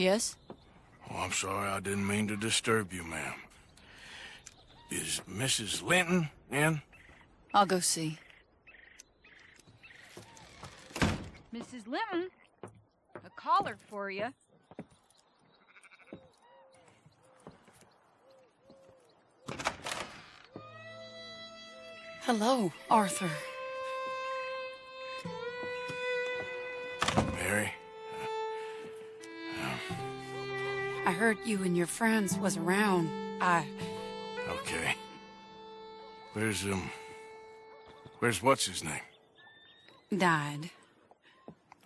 Yes? Oh, I'm sorry, I didn't mean to disturb you, ma'am. Is Mrs. Linton in? I'll go see. Mrs. Linton? A caller for you. Hello, Arthur. Mary? I heard you and your friends was around. Okay. Where's what's his name? Died.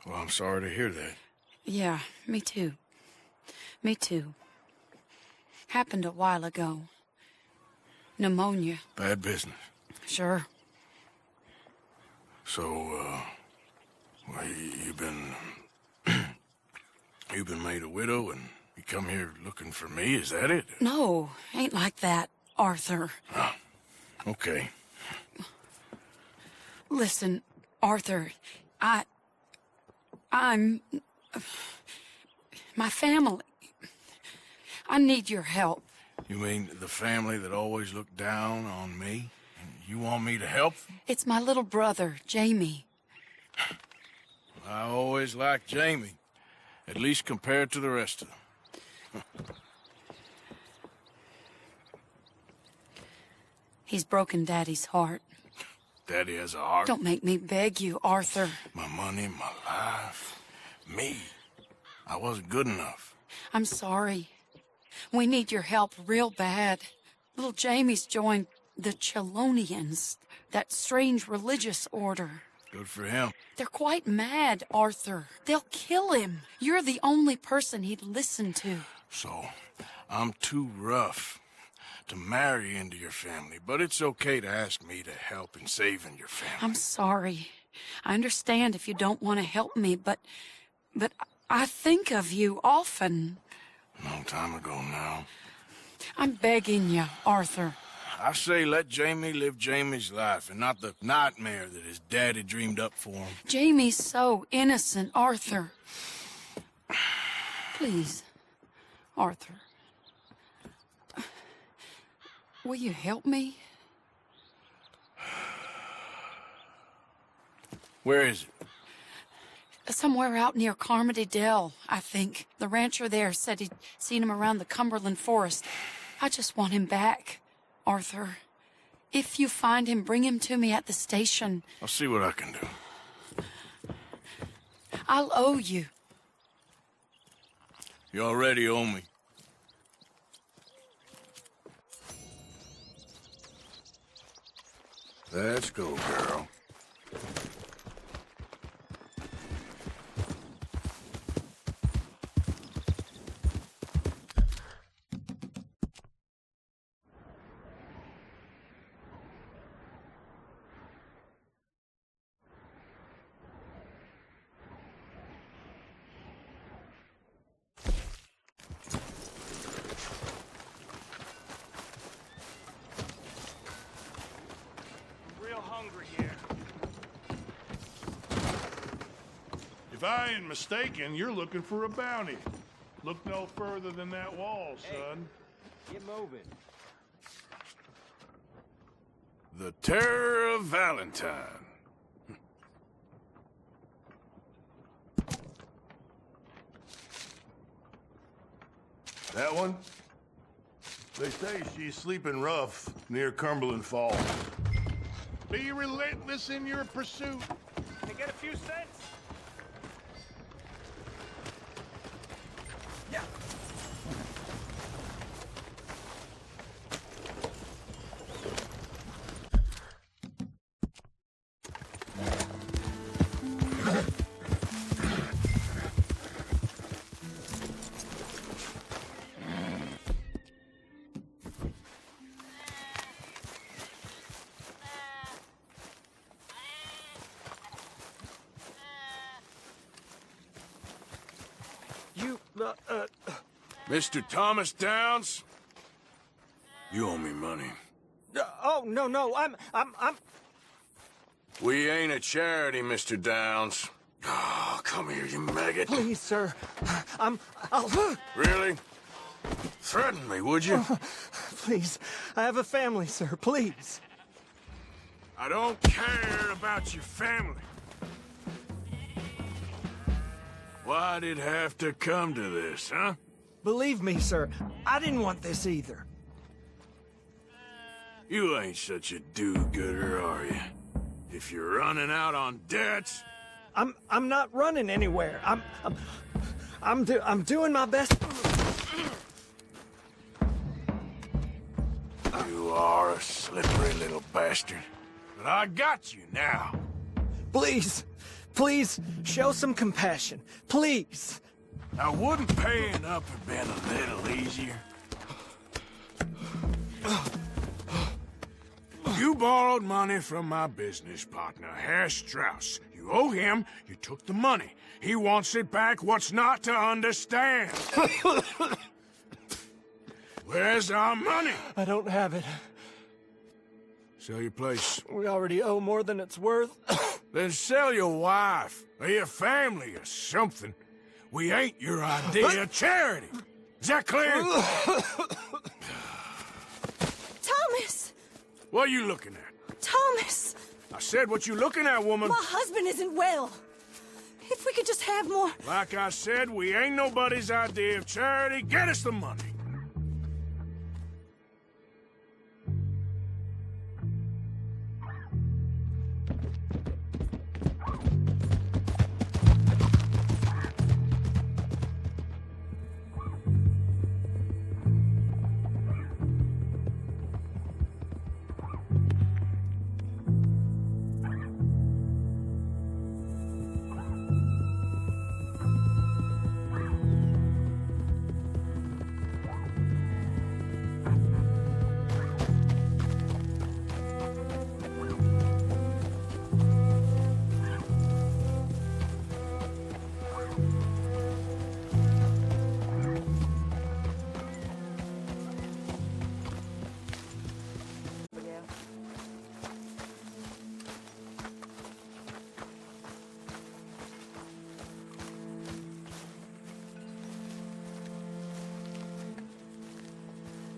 Well, I'm sorry to hear that. Yeah, me too. Me too. Happened a while ago. Pneumonia. Bad business. Sure. So, well, you've been made a widow and you come here looking for me, is that it? No, ain't like that, Arthur. Oh, okay. Listen, Arthur, I'm... my family. I need your help. You mean the family that always looked down on me? And you want me to help them? It's my little brother, Jamie. I always liked Jamie, at least compared to the rest of them. He's broken Daddy's heart. Daddy has a heart. Don't make me beg you, Arthur. My money, my life, me. I wasn't good enough. I'm sorry. We need your help real bad. Little Jamie's joined the Chelonians, that strange religious order. Good for him. They're quite mad, Arthur. They'll kill him. You're the only person he'd listen to. So, I'm too rough to marry into your family, but it's okay to ask me to help in saving your family. I'm sorry. I understand if you don't want to help me, but I think of you often. Long time ago now. I'm begging you, Arthur. I say let Jamie live Jamie's life and not the nightmare that his daddy dreamed up for him. Jamie's so innocent, Arthur. Please, Arthur. Will you help me? Where is it? Somewhere out near Carmody Dell, I think. The rancher there said he'd seen him around the Cumberland Forest. I just want him back, Arthur. If you find him, bring him to me at the station. I'll see what I can do. I'll owe you. You already owe me. Let's go, girl. If I ain't mistaken, you're looking for a bounty. Look no further than that wall, son. Get moving. The Terror of Valentine. That one? They say she's sleeping rough near Cumberland Falls. Be relentless in your pursuit. Can I get a few cents? Yeah. Mr. Thomas Downs? You owe me money. Oh, no, I'm... We ain't a charity, Mr. Downs. Oh, come here, you maggot. Please, sir. I'll... Really? Threaten me, would you? Please. I have a family, sir. Please. I don't care about your family. Why'd it have to come to this, huh? Believe me, sir. I didn't want this either. You ain't such a do-gooder, are you? If you're running out on debts... I'm not running anywhere. I'm doing my best. You are a slippery little bastard. But I got you now. Please, please, show some compassion. Please. Now, wouldn't paying up have been a little easier? You borrowed money from my business partner, Herr Strauss. You owe him, you took the money. He wants it back, what's not to understand? Where's our money? I don't have it. Sell your place. We already owe more than it's worth. Then sell your wife, or your family, or something. We ain't your idea of charity. Is that clear? Thomas! What are you looking at? Thomas! I said what you looking at, woman. My husband isn't well. If we could just have more... Like I said, we ain't nobody's idea of charity. Get us the money.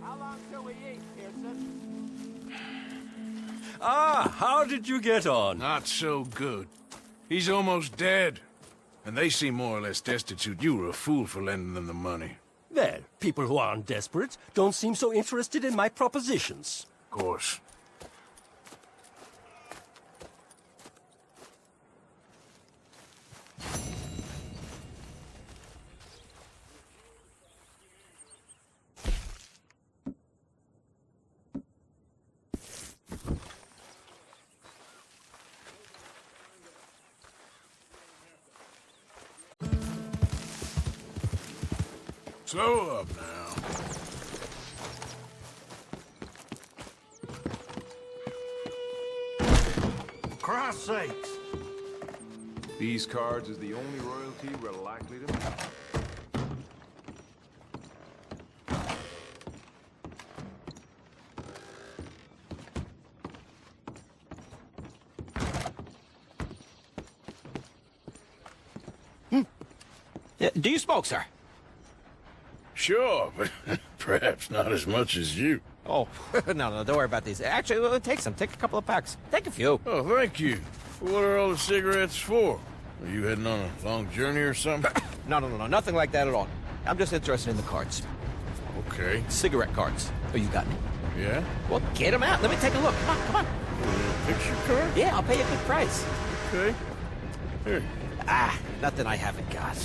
How long till we eat, Pearson? Ah, how did you get on? Not so good. He's almost dead. And they seem more or less destitute. You were a fool for lending them the money. Well, people who aren't desperate don't seem so interested in my propositions. Of course. Slow up now. Christ's sakes. These cards is the only royalty we're likely to meet. Do you smoke, sir? Sure, but perhaps not as much as you. Oh, no, don't worry about these. Actually, take some. Take a couple of packs. Take a few. Oh, thank you. What are all the cigarettes for? Are you heading on a long journey or something? No, nothing like that at all. I'm just interested in the cards. Okay. Cigarette cards. Oh, you got me? Yeah? Well, get them out. Let me take a look. Come on. Picture card? Yeah, I'll pay you a good price. Okay. Here. Nothing I haven't got.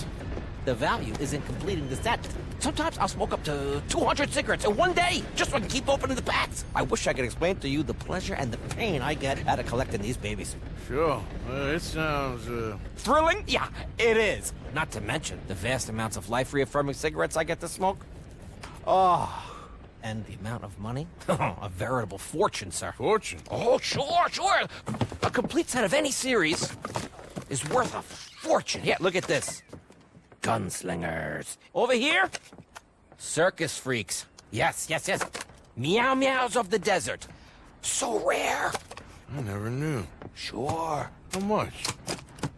The value is in completing the set. Sometimes I'll smoke up to 200 cigarettes in one day, just so I can keep opening the packs. I wish I could explain to you the pleasure and the pain I get out of collecting these babies. Sure. It sounds, Thrilling? Yeah, it is. Not to mention the vast amounts of life-reaffirming cigarettes I get to smoke. Oh, and the amount of money? A veritable fortune, sir. fortune. Oh, sure. A complete set of any series is worth a fortune. Yeah, look at this. Gunslingers. Over here, circus freaks. Yes. Meow meows of the desert. So rare. I never knew. Sure. How much?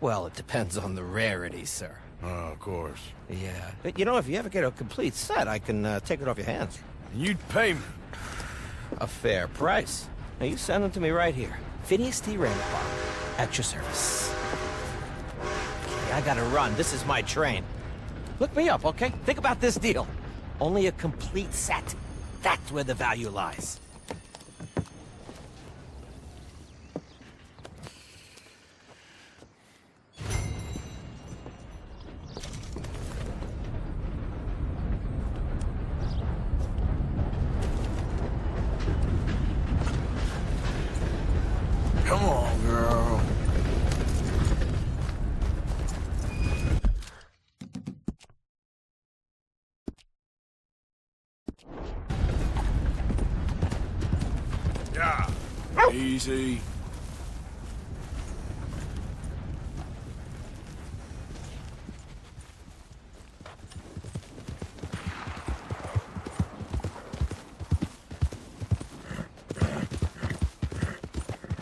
Well, it depends on the rarity, sir. Oh, of course. Yeah. But, you know, if you ever get a complete set, I can take it off your hands. You'd pay me. A fair price. Now, you send them to me right here. Phineas T. Rainbow, at your service. Okay, I gotta run. This is my train. Look me up, okay? Think about this deal. Only a complete set. That's where the value lies. Come on, girl. Yeah. Easy.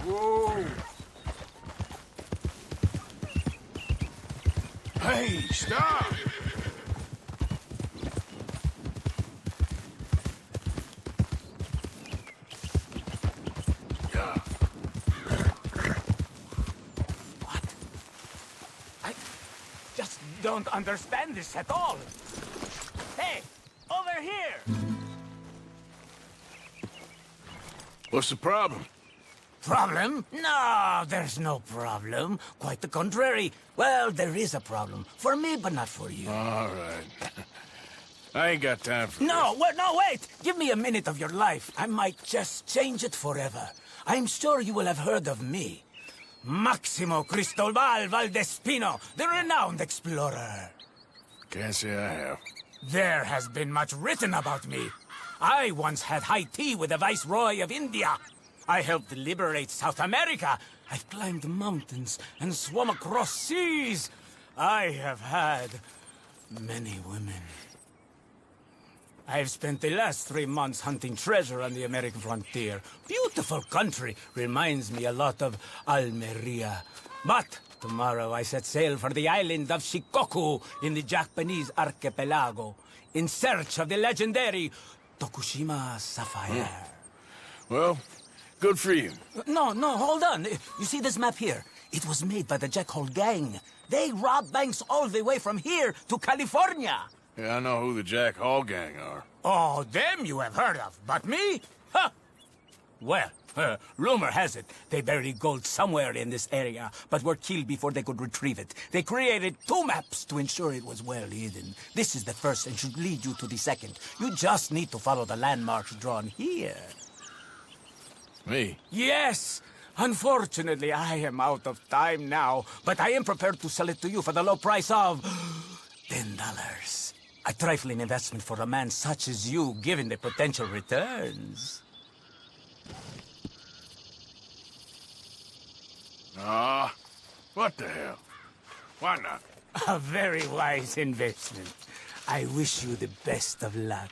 Whoa. Hey, stop! Yeah. I just don't understand this at all. Hey, over here! What's the problem? Problem? No, there's no problem. Quite the contrary. Well, there is a problem. For me, but not for you. All right. I ain't got time for No, wait! Give me a minute of your life. I might just change it forever. I'm sure you will have heard of me. Maximo Cristobal Valdespino, the renowned explorer. Can't say I have. There has been much written about me. I once had high tea with the Viceroy of India. I helped liberate South America. I've climbed mountains and swum across seas. I have had many women. I've spent the last 3 months hunting treasure on the American frontier. Beautiful country. Reminds me a lot of Almeria. But tomorrow I set sail for the island of Shikoku in the Japanese archipelago in search of the legendary Tokushima Sapphire. Well, good for you. No, hold on. You see this map here? It was made by the Jack Hole gang. They rob banks all the way from here to California. Yeah, I know who the Jack Hall gang are. Oh, them you have heard of, but me? Huh! Well, rumor has it they buried gold somewhere in this area, but were killed before they could retrieve it. They created 2 maps to ensure it was well hidden. This is the first and should lead you to the second. You just need to follow the landmarks drawn here. Me? Yes! Unfortunately, I am out of time now, but I am prepared to sell it to you for the low price of $10. A trifling investment for a man such as you, given the potential returns. Ah, what the hell? Why not? A very wise investment. I wish you the best of luck.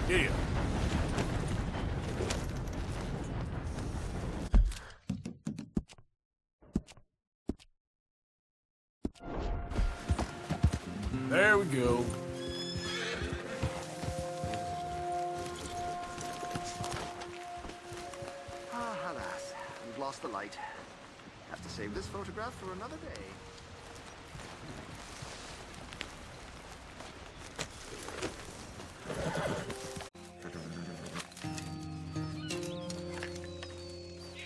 Yeah. There we go. Ah, alas. We've lost the light. Have to save this photograph for another day.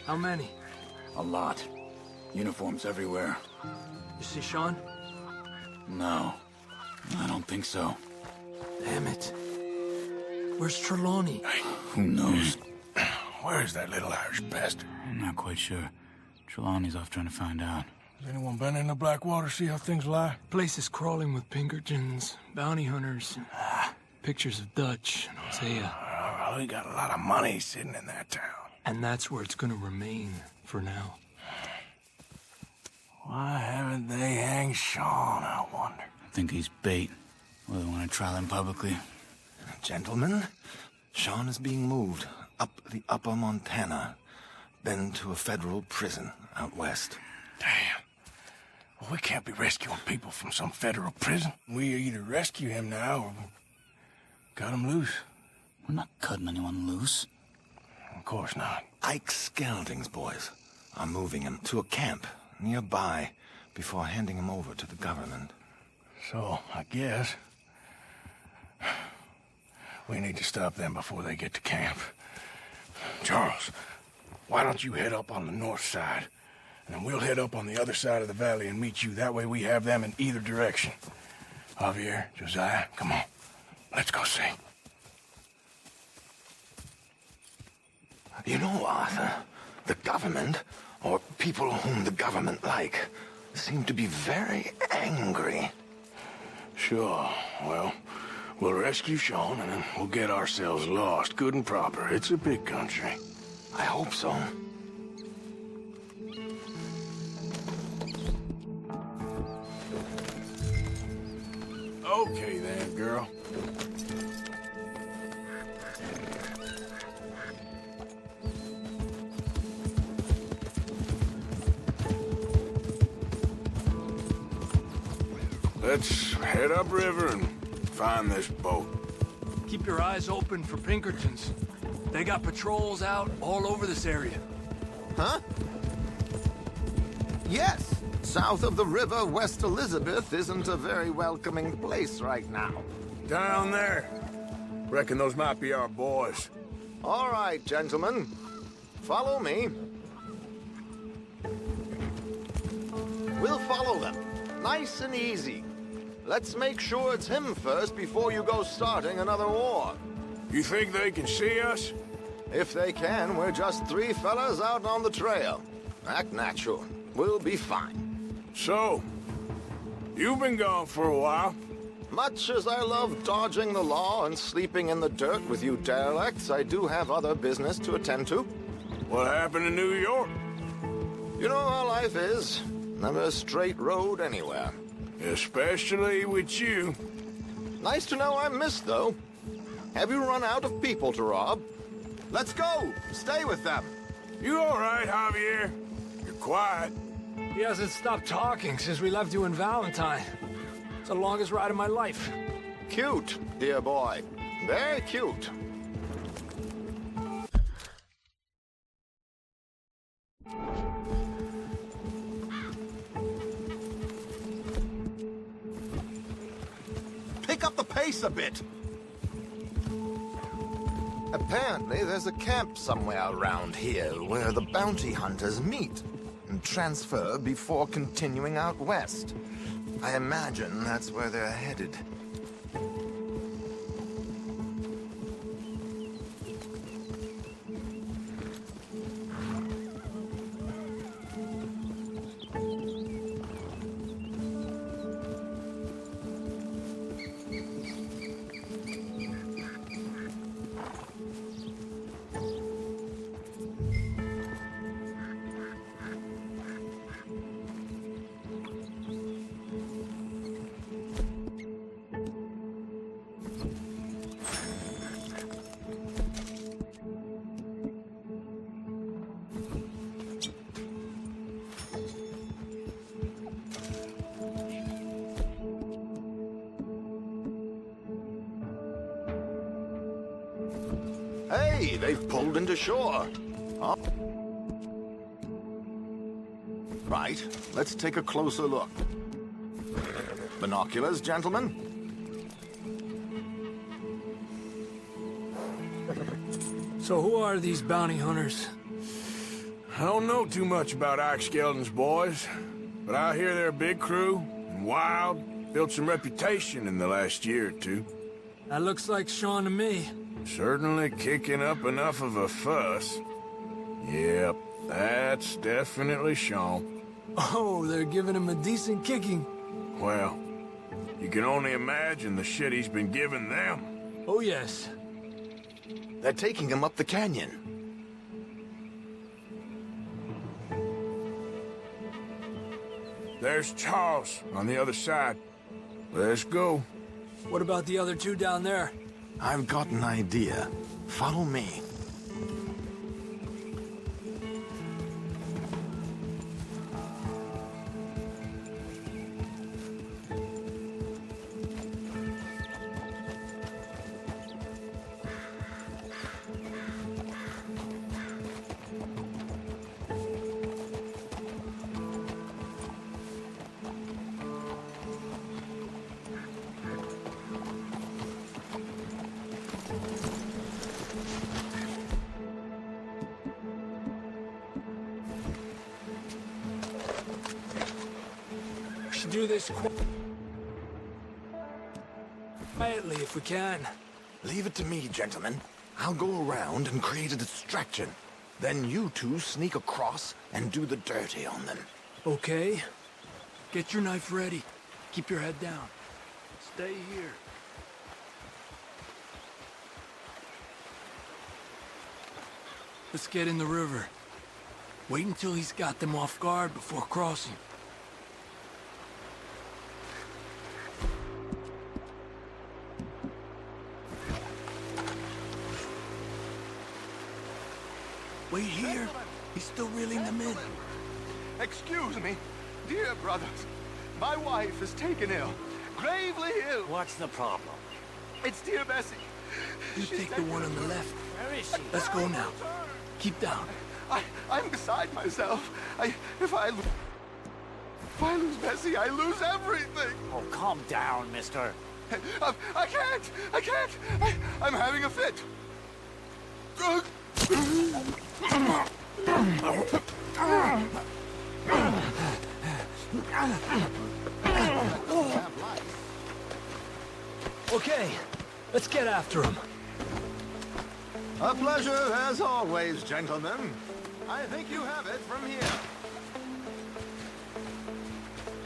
How many? A lot. Uniforms everywhere. You see Sean? No, I don't think so. Damn it. Where's Trelawney? Who knows? Where's that little Irish bastard? I'm not quite sure. Trelawney's off trying to find out. Has anyone been in the Blackwater, see how things lie? Place is crawling with Pinkertons, bounty hunters, pictures of Dutch and Hosea. Well, we got a lot of money sitting in that town. And that's where it's gonna remain for now. Why haven't they hanged Sean, I wonder? I think he's bait. Well, they want to trial him publicly. Gentlemen, Sean is being moved up the upper Montana, then to a federal prison out west. Damn. Well, we can't be rescuing people from some federal prison. We either rescue him now or cut him loose. We're not cutting anyone loose. Of course not. Ike Skelding's boys are moving him to a camp nearby before handing him over to the government. So, I guess we need to stop them before they get to camp. Charles, why don't you head up on the north side, and then we'll head up on the other side of the valley and meet you. That way we have them in either direction. Javier, Josiah, come on. Let's go see. You know, Arthur, the government, or people whom the government like, seem to be very angry. Sure. Well, we'll rescue Sean, and then we'll get ourselves lost, good and proper. It's a big country. I hope so. Okay then, girl. Let's head upriver and find this boat. Keep your eyes open for Pinkertons. They got patrols out all over this area. Huh? Yes. South of the river, West Elizabeth isn't a very welcoming place right now. Down there. Reckon those might be our boys. All right, gentlemen. Follow me. We'll follow them. Nice and easy. Let's make sure it's him first before you go starting another war. You think they can see us? If they can, we're just three fellas out on the trail. Act natural. We'll be fine. So, you've been gone for a while. Much as I love dodging the law and sleeping in the dirt with you derelicts, I do have other business to attend to. What happened in New York? You know how life is. Never a straight road anywhere. Especially with you. Nice to know I'm missed, though. Have you run out of people to rob? Let's go! Stay with them! You all right, Javier? You're quiet. He hasn't stopped talking since we left you in Valentine. It's the longest ride of my life. Cute, dear boy. Very cute. Pick up the pace a bit. Apparently, there's a camp somewhere around here where the bounty hunters meet and transfer before continuing out west. I imagine that's where they're headed. Hey, they've pulled into shore. Oh. Right, let's take a closer look. Binoculars, gentlemen? So who are these bounty hunters? I don't know too much about Ike Skelding's boys, but I hear they're a big crew, and wild, built some reputation in the last year or two. That looks like Sean to me. Certainly kicking up enough of a fuss. Yep, that's definitely Sean. Oh, they're giving him a decent kicking. Well, you can only imagine the shit he's been giving them. Oh, yes. They're taking him up the canyon. There's Charles on the other side. Let's go. What about the other two down there? I've got an idea. Follow me. We should do this quietly if we can. Leave it to me, gentlemen. I'll go around and create a distraction. Then you two sneak across and do the dirty on them. Okay. Get your knife ready. Keep your head down. Stay here. Let's get in the river. Wait until he's got them off guard before crossing. Wait here. He's still reeling them in. Excuse me, dear brothers. My wife is taken ill. Gravely ill. What's the problem? It's dear Bessie. You take the one on the left. Where is she? Let's go now. Keep down. I'm beside myself. If I lose Bessie, I lose everything. Oh, calm down, mister. I can't. I'm having a fit. Okay, let's get after him. A pleasure as always, gentlemen. I think you have it from here.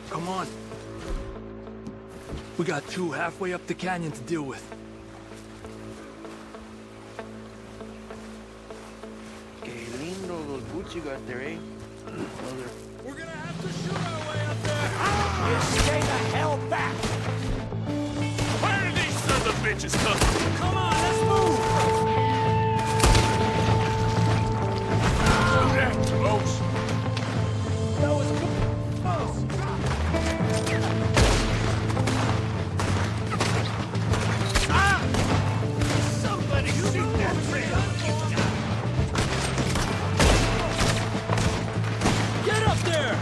Come on. We got two halfway up the canyon to deal with. Qué lindo those boots you got there, eh? We're gonna have to shoot our way up there. You stay the hell back! Where did these sons of bitches come from? Come on, let's move! Close. That was close. Somebody shoot that trail! Get up there!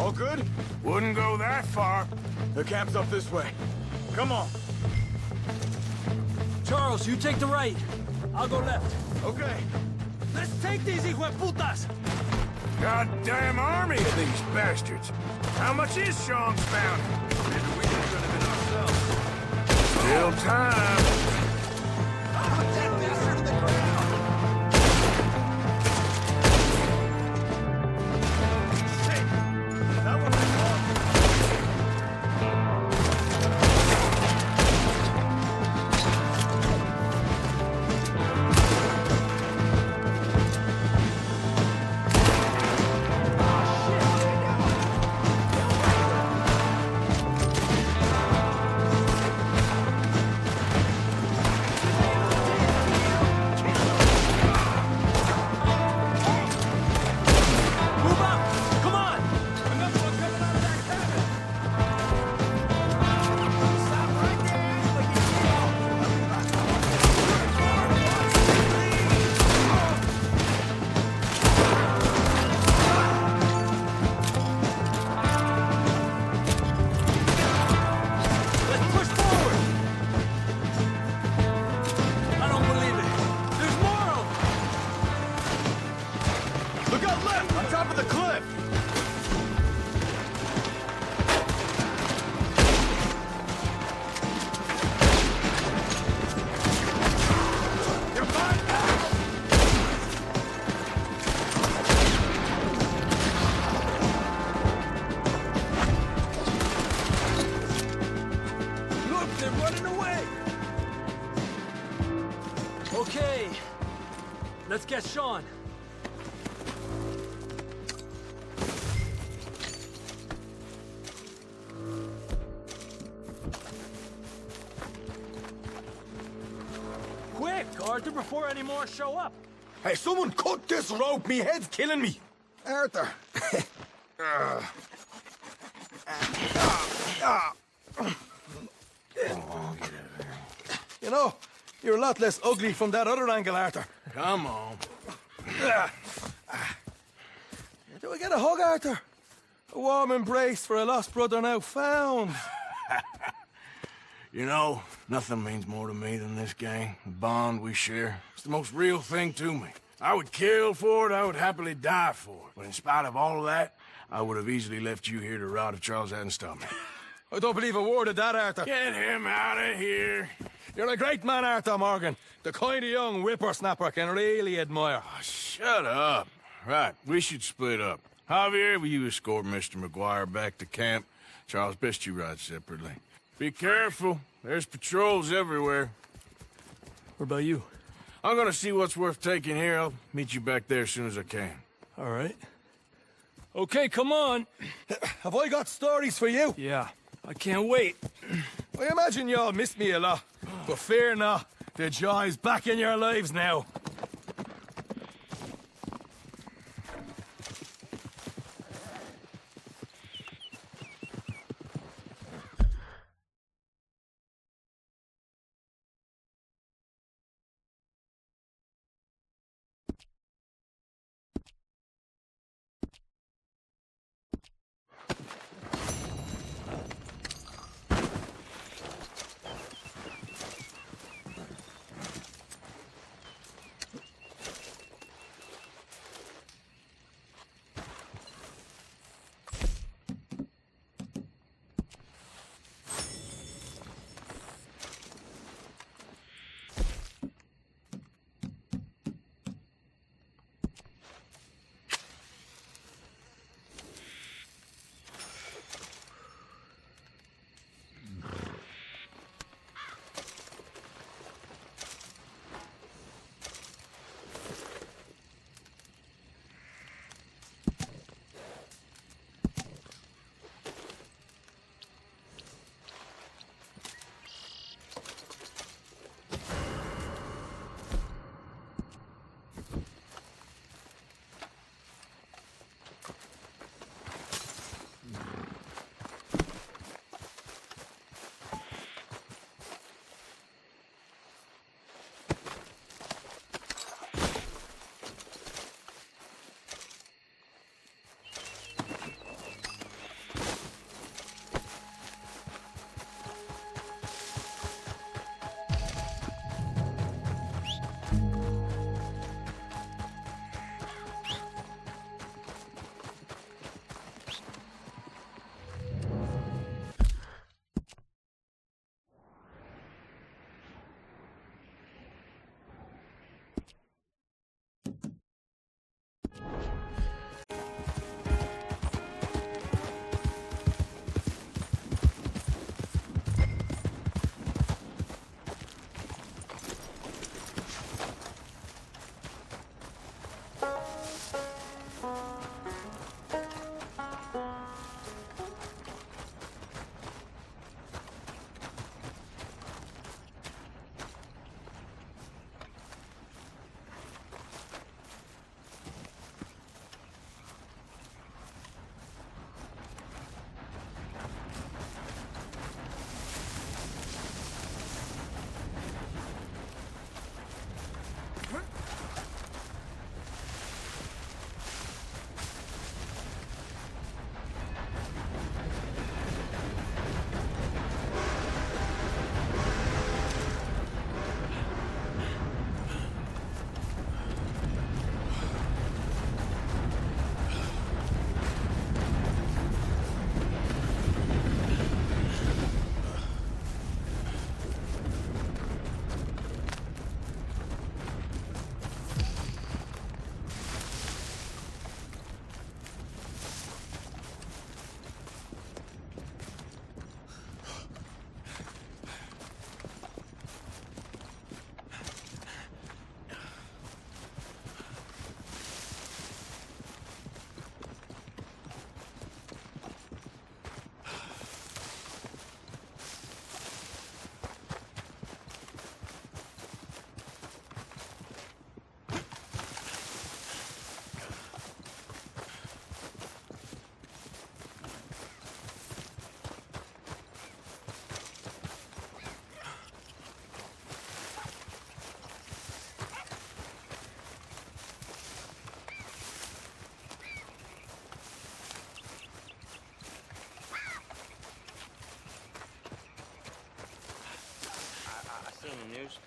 All good? Wouldn't go that far. The camp's up this way. Come on. Charles, you take the right. I'll go left. Okay. Let's take these hijueputas! Goddamn army of these bastards. How much is Sean's found? Maybe we could have done it ourselves. Still time. Okay, let's get Sean. Quick, Arthur, before any more show up. Hey, someone cut this rope. Me head's killing me. Arthur. You know, you're a lot less ugly from that other angle, Arthur. Come on. Do we get a hug, Arthur? A warm embrace for a lost brother now found. You know, nothing means more to me than this gang. The bond we share. It's the most real thing to me. I would kill for it, I would happily die for it. But in spite of all of that, I would have easily left you here to rot if Charles hadn't stopped me. I don't believe a word of that, Arthur. Get him out of here. You're a great man, Arthur Morgan. The kind of young whippersnapper I can really admire. Oh, shut up. Right, we should split up. Javier, will you escort Mr. McGuire back to camp? Charles, best you ride separately. Be careful. There's patrols everywhere. What about you? I'm gonna see what's worth taking here. I'll meet you back there as soon as I can. All right. Okay, come on. Have I got stories for you? Yeah, I can't wait. I imagine y'all missed me a lot, but fear not. The joy's back in your lives now.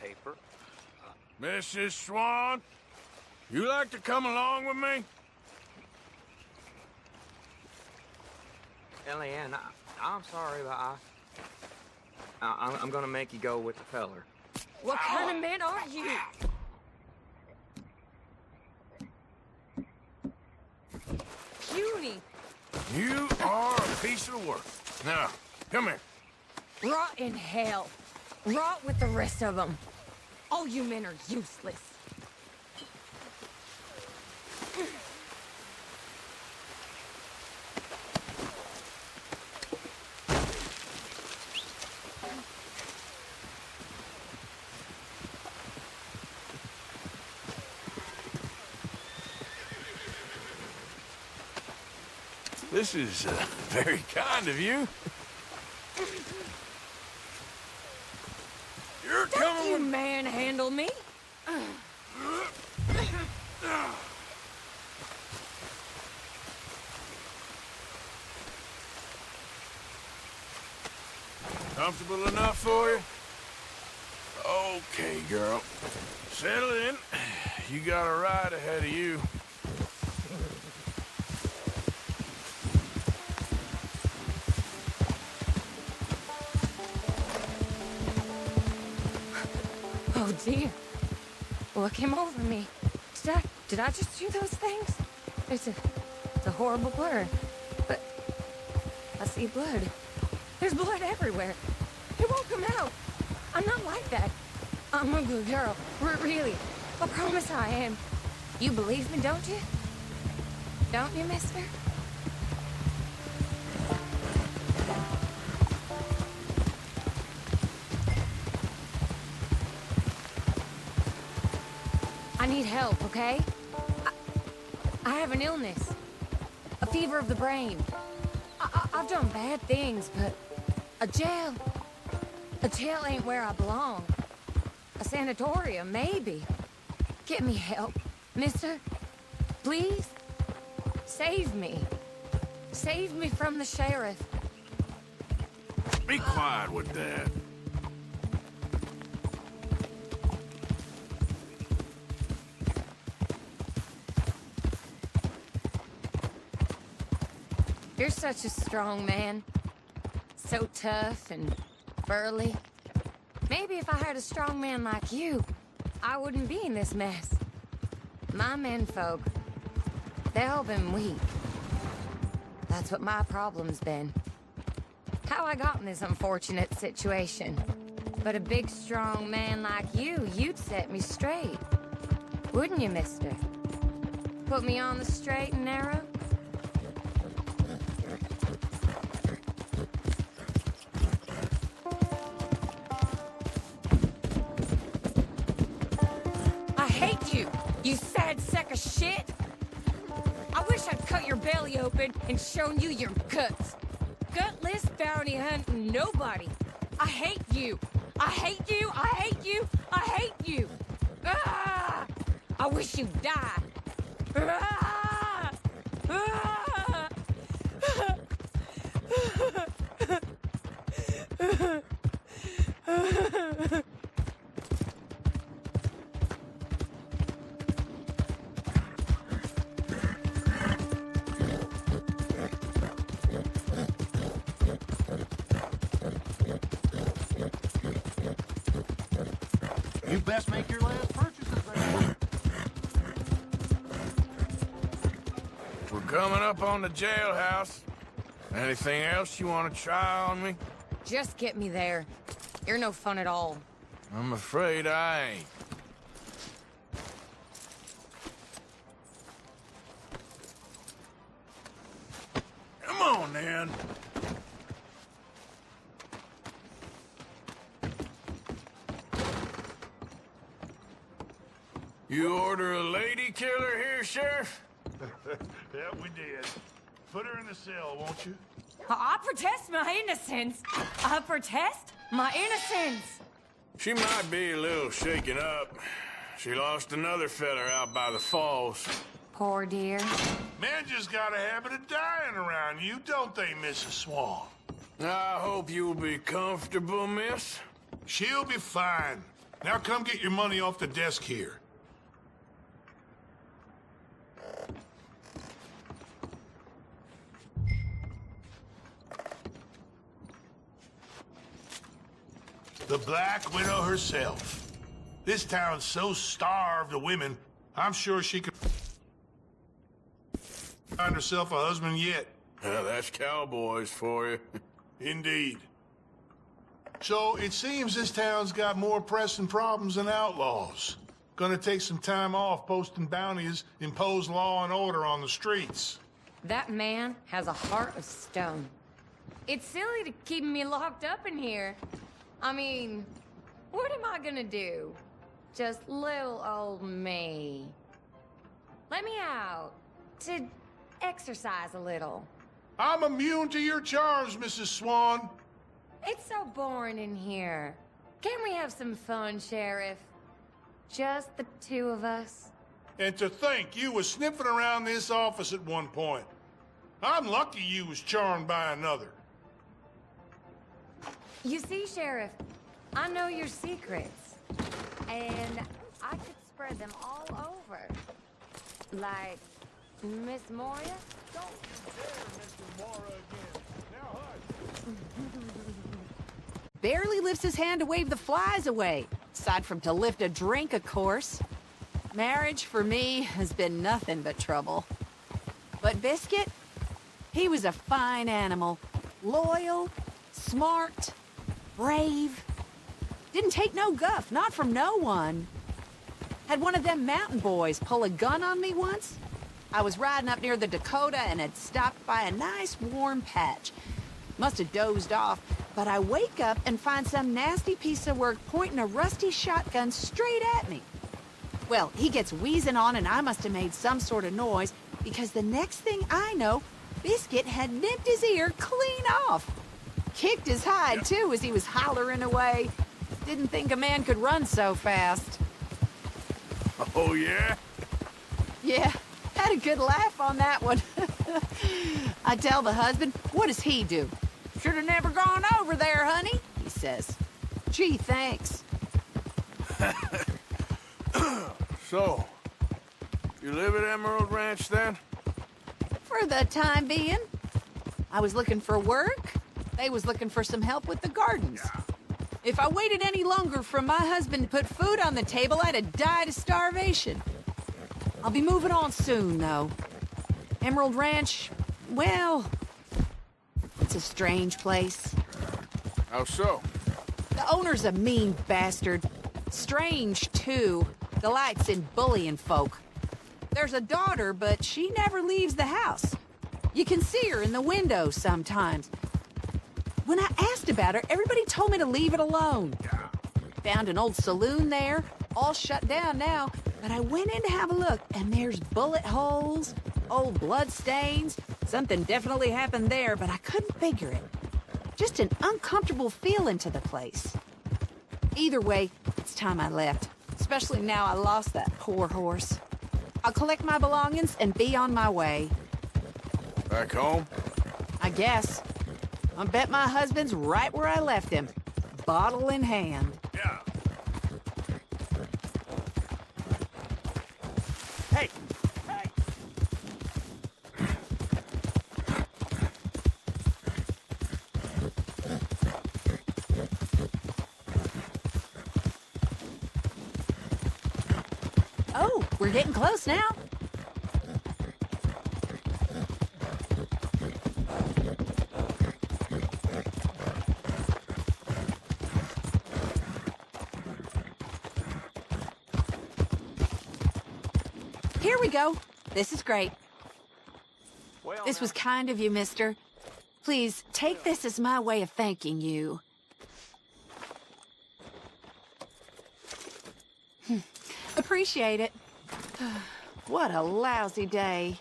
paper. Mrs. Swan, you like to come along with me? Eliane, I'm sorry, but I'm gonna make you go with the feller. What kind of man are you? Puny. You are a piece of work. Now, come here. Rot in hell. Rot with the rest of them. All you men are useless. This is very kind of you. You're Don't you manhandle me. Comfortable enough for you? Okay, girl. Settle in. You got a ride ahead of you. Oh dear. What came over me? Did I just do those things? It's a horrible blur. But I see blood. There's blood everywhere. It won't come out. I'm not like that. I'm a good girl. Really. I promise I am. You believe me, don't you? Don't you, mister? I need help, okay? I have an illness. A fever of the brain. I've done bad things, but a jail ain't where I belong. A sanatorium, maybe. Get me help, mister. Please? Save me. Save me from the sheriff. Be quiet with that. You're such a strong man. So tough and burly. Maybe if I had a strong man like you, I wouldn't be in this mess. My menfolk, they've all been weak. That's what my problem's been. How I got in this unfortunate situation. But a big, strong man like you'd set me straight. Wouldn't you, mister? Put me on the straight and narrow? You sad sack of shit! I wish I'd cut your belly open and shown you your guts. Gutless, bounty hunting nobody. I hate you. I hate you. I hate you. I hate you. Ah! I wish you'd die. Ah! Ah! You best make your last purchases, man. We're coming up on the jailhouse. Anything else you want to try on me? Just get me there. You're no fun at all. I'm afraid I ain't. Come on, then. You order a lady killer here, Sheriff? Yeah, we did. Put her in the cell, won't you? I protest my innocence. I protest my innocence. She might be a little shaken up. She lost another feller out by the falls. Poor dear. Men just got a habit of dying around you, don't they, Mrs. Swan? I hope you'll be comfortable, miss. She'll be fine. Now come get your money off the desk here. The Black Widow herself. This town's so starved of women, I'm sure she could find herself a husband yet. That's cowboys for you. Indeed. So it seems this town's got more pressing problems than outlaws. Gonna take some time off posting bounties, impose law and order on the streets. That man has a heart of stone. It's silly to keep me locked up in here. I mean, what am I gonna do? Just little old me. Let me out to exercise a little. I'm immune to your charms, Mrs. Swan. It's so boring in here. Can't we have some fun, Sheriff? Just the two of us? And to think you was sniffing around this office at one point. I'm lucky you was charmed by another. You see, Sheriff, I know your secrets. And I could spread them all over. Like Miss Moria? Don't you dare mention Mara again. Now hush. Barely lifts his hand to wave the flies away. Aside from to lift a drink, of course. Marriage, for me, has been nothing but trouble. But Biscuit, he was a fine animal. Loyal, smart, brave. Didn't take no guff, not from no one. Had one of them mountain boys pull a gun on me once. I was riding up near the Dakota and had stopped by a nice warm patch. Must have dozed off, but I wake up and find some nasty piece of work pointing a rusty shotgun straight at me. Well, he gets wheezing on and I must have made some sort of noise, because the next thing I know, Biscuit had nipped his ear clean off. Kicked his hide, too, as he was hollering away. Didn't think a man could run so fast. Oh, yeah? Yeah, had a good laugh on that one. I tell the husband, what does he do? Should have never gone over there, honey, he says. Gee, thanks. So, you live at Emerald Ranch then? For the time being. I was looking for work. They was looking for some help with the gardens. If I waited any longer for my husband to put food on the table, I'd have died of starvation. I'll be moving on soon, though. Emerald Ranch, well, it's a strange place. How so? The owner's a mean bastard. Strange, too. Delights in bullying folk. There's a daughter, but she never leaves the house. You can see her in the window sometimes. When I asked about her, everybody told me to leave it alone. Found an old saloon there, all shut down now, but I went in to have a look, and there's bullet holes, old blood stains. Something definitely happened there, but I couldn't figure it. Just an uncomfortable feeling to the place. Either way, it's time I left, especially now I lost that poor horse. I'll collect my belongings and be on my way. Back home? I guess. I bet my husband's right where I left him, bottle in hand. Yeah. Hey! Hey! Oh, we're getting close now. Here we go. This is great. Well, This was kind of you, mister. Please, take this as my way of thanking you. Appreciate it. What a lousy day.